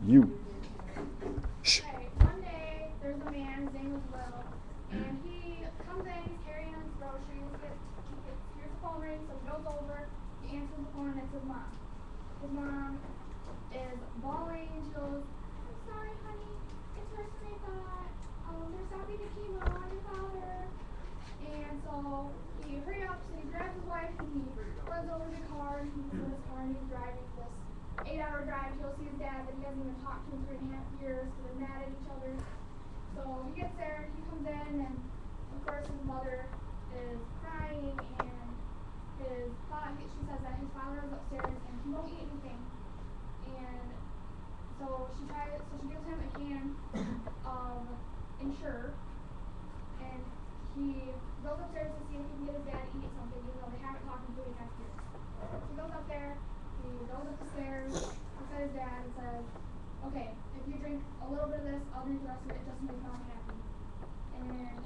You. Shh. Okay, one day there's a man, his name was Will, and he comes in, he's carrying his groceries, hears the phone ring, so he goes over, he answers the phone, and it's his mom. His mom is bawling, and she goes, I'm sorry, honey, it's worse than I thought. They're stopping the chemo on your father. And so he hurry up, so he grabs his wife, and he runs over to the car, and he's in his car, and he's driving this 8-hour drive to go see his dad that he hasn't even talked to in 3.5 years, so they're mad at each other. So he gets there, he comes in, and of course his mother is crying, and she says that his father is upstairs and he won't eat anything. And so she gives him a can of Ensure, and he goes upstairs to see if he can get his dad to eat something, even though they haven't talked in 3.5 years. He goes up there, he goes up the stairs, looks at his dad and says, okay, if you drink a little bit of this, I'll drink the rest of it just to make mom happy. And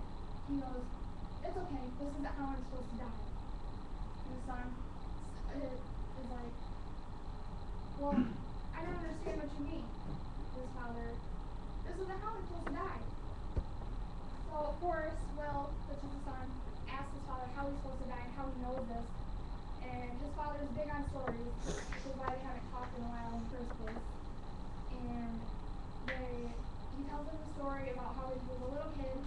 he goes, it's okay, this isn't how I'm supposed to die. And his son is like, well, I don't understand what you mean. His father, this isn't how I'm supposed to die. So of course, Will, which is his son, asks his father how he's supposed to die and how he knows this. And his father's big on stories, which is why they haven't talked in a while in the first place. And he tells him the story about how he was a little kid,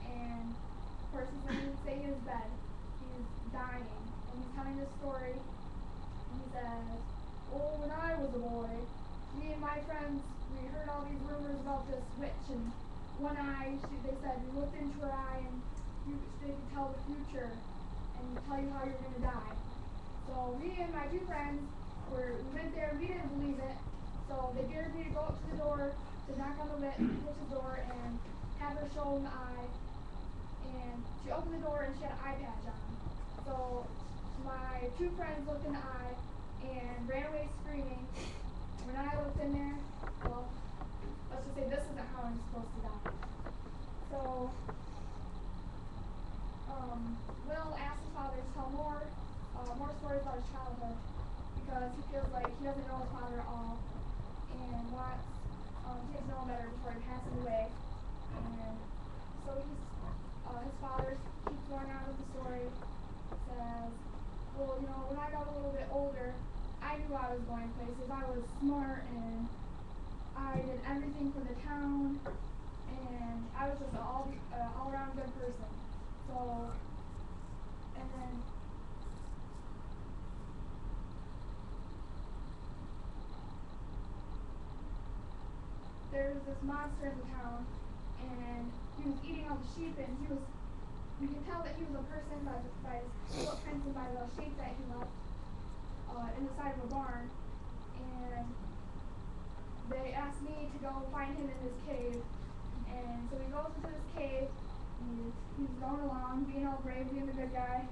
and of course he's sitting in his bed, he's dying, and he's telling this story, and he says, oh, when I was a boy, me and my friends, we heard all these rumors about this witch, and one eye, they said, you looked into her eye, and they could tell the future, and tell you how you're going to die. So me and my two friends, we went there, we didn't believe it, so they dared me to go up to the door, to knock on the witch's door, and have her show them the eye. And she opened the door, and she had an eye patch on. So my two friends looked in the eye, and ran away screaming. When I looked in there, well, let's just say this isn't how I'm supposed to die. So, Will asked his father to tell more stories about his childhood, because he feels like he doesn't know his father at all, and wants to get to know him better before he passes away. And so his father keeps going on with the story, says, well, when I got a little bit older, I knew I was going places. I was smart, and I did everything for the town, and I was just an all-around good person. So, and then there was this monster in the town, and he was eating all the sheep, and you can tell that he was a person by his footprints and by the shape that he left in the side of a barn. And they asked me to go find him in his cave. And so he goes into this cave, and he's going along, being all brave, being the good guy.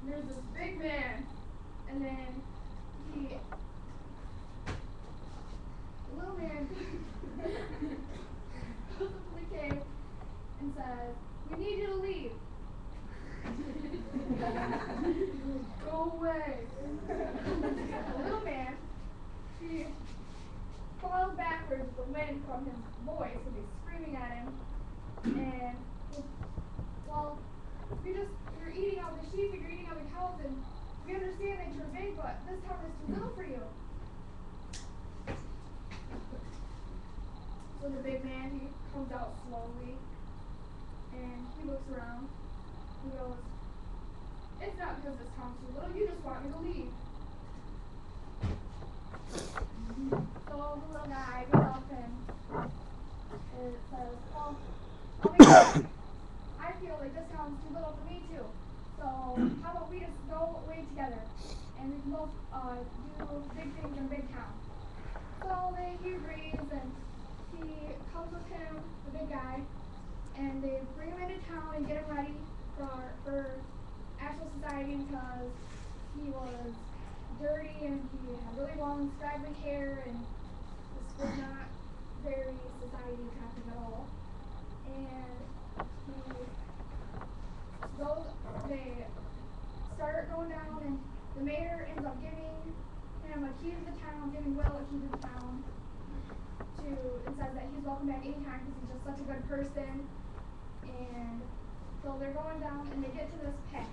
And there's this big man, and then the little man goes up to the cave and says, we need you to leave. Go away. The little man, he falls backwards with the wind from his voice, because he's screaming at him. And, well, you're eating all the sheep and you're eating all the cows, and we understand that you're big, but this town is too little for you. So the big man, he comes out slowly, and he looks around. He goes, it's not because this town's too little, you just want me to leave. So the little guy goes up and says, well, I'll be honest, I feel like this town's too little for me too. So how about we just go away together, and we can both do big things in a big town. So he agrees, and he comes with him, the big guy, and they bring him into town and get him ready for actual society, because he was dirty and he had really long straggly hair, and this was not very society attractive at all. And they start going down, and the mayor ends up giving him a key to the town, giving Will a key to the town, and says that he's welcome back anytime because he's just such a good person. And so they're going down and they get to this path.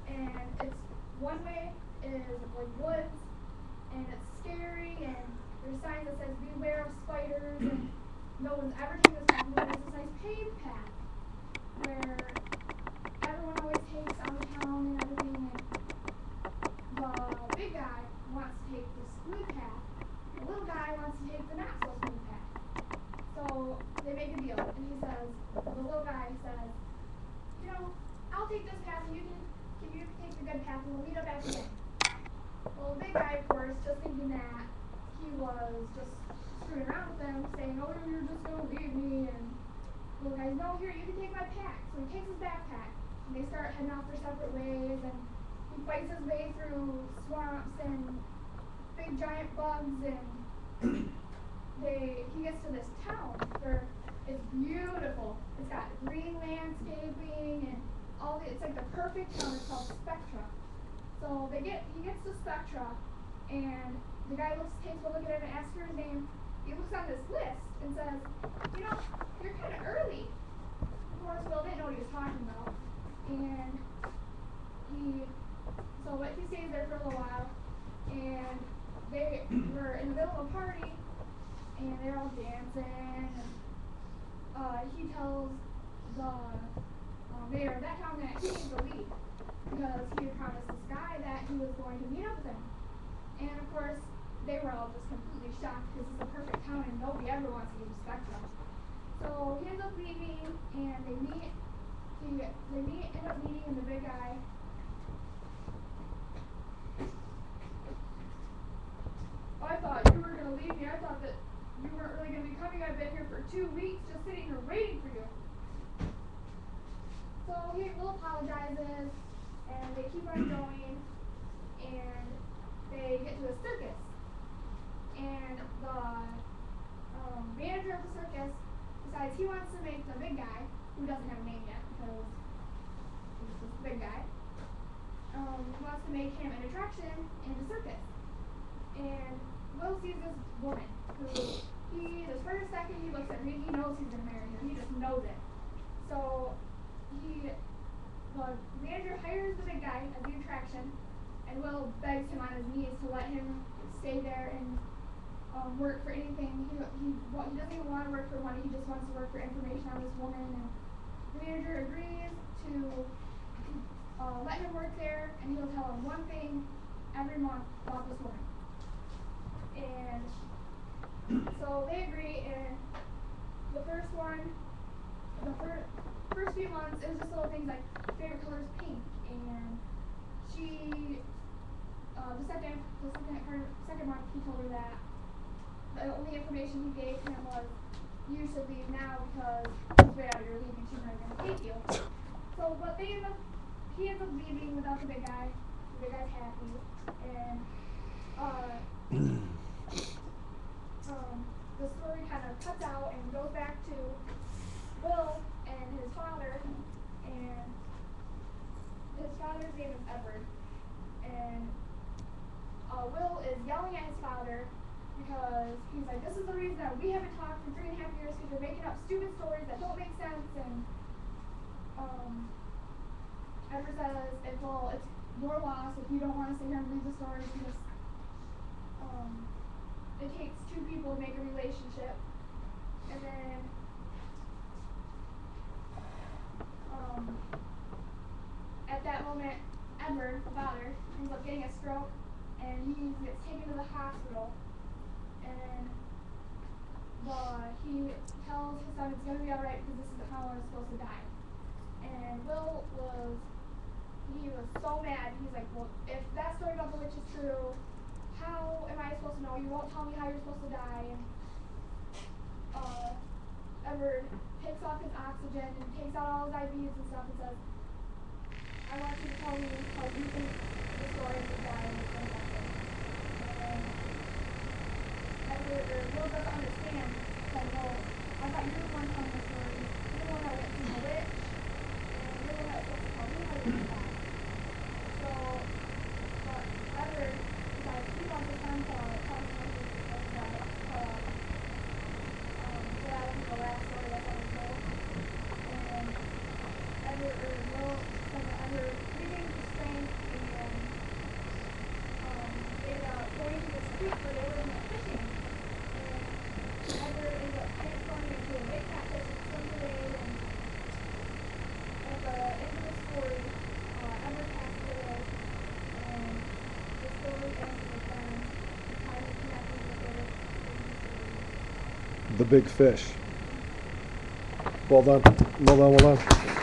And it's one way is like woods and it's scary and there's signs that says beware of spiders and no one's ever taken this path. But there's this nice paved path where everyone always takes out of town and everything, and the big guy wants to take the smooth path, the little guy wants to take the not so smooth path. So they make a deal, and he says, the little guy says, you know, I'll take this path and you can take the good path and we'll meet up at the end. Well, the big guy, of course, just thinking that he was just screwing around with them, saying, oh, you're just going to leave me, and the little guy's, no, here, you can take my pack. So he takes his backpack, and they start heading off their separate ways, and he fights his way through swamps and big giant bugs, and he gets to this town where it's beautiful. It's got green landscaping and it's like the perfect town. It's called Spectra. So he gets to Spectra, and the guy takes a look at him and asks for his name. He looks on this list and says, you know, you're kind of early. Of course, Will didn't know what he was talking about. And he stays there for a little while, and they were in the middle of a party, and they're all dancing, and he tells the mayor of that town that he needs to leave, because he had promised this guy that he was going to meet up with him. And of course, they were all just completely shocked, because it's a perfect town, and nobody ever wants to leave Spectra. So he ends up leaving, and they end up meeting in the big guy. I thought you were going to leave me. I thought that you weren't really going to be coming. I've been here for 2 weeks just sitting here waiting for you. So Will apologizes, and they keep on going, and they get to a circus. And the manager of the circus decides he wants to make the big guy, who doesn't have a name yet because he's just a big guy, he wants to make him an attraction in the circus. And Will sees this woman who the first second he looks at her, he knows he's going to marry her. He just knows it. So the manager hires the big guy as the attraction, and Will begs him on his knees to let him stay there and work for anything. He doesn't even want to work for money. He just wants to work for information on this woman. And the manager agrees to let him work there, and he'll tell him one thing every month about this woman. And so they agree, and the first few months, it was just little things like favorite color is pink, and the second month he told her that the only information he gave him was, you should leave now because it's way out of your league and she's not going to take you. So, but he ends up leaving without the big guy. The big guy's happy, and the story kind of cuts out and goes back to Will and his father, and his father's name is Edward, and Will is yelling at his father because he's like, this is the reason that we haven't talked for 3.5 years, because you're making up stupid stories that don't make sense. And Edward says, it's your loss if you don't want to sit here and read the stories, because it takes two people to make a relationship. And then at that moment, Edward, the father, ends up getting a stroke, and he gets taken to the hospital. And he tells his son it's going to be alright because this is how I'm supposed to die. And Will was so mad. He's like, well, if that story about the witch is true, how am I supposed to know? You won't tell me how you're supposed to die. And Edward takes off his oxygen and takes out all his IVs and stuff and says, I want you to tell me how you think the story of the guy is going to happen. And Will doesn't understand. He's like, well, I thought you were the one telling the story. You're the one that went through the witch, and you're the one that's supposed to tell me how you're going to die. So, but Edward decides he wants his son The big fish. Well done. Well done, well done.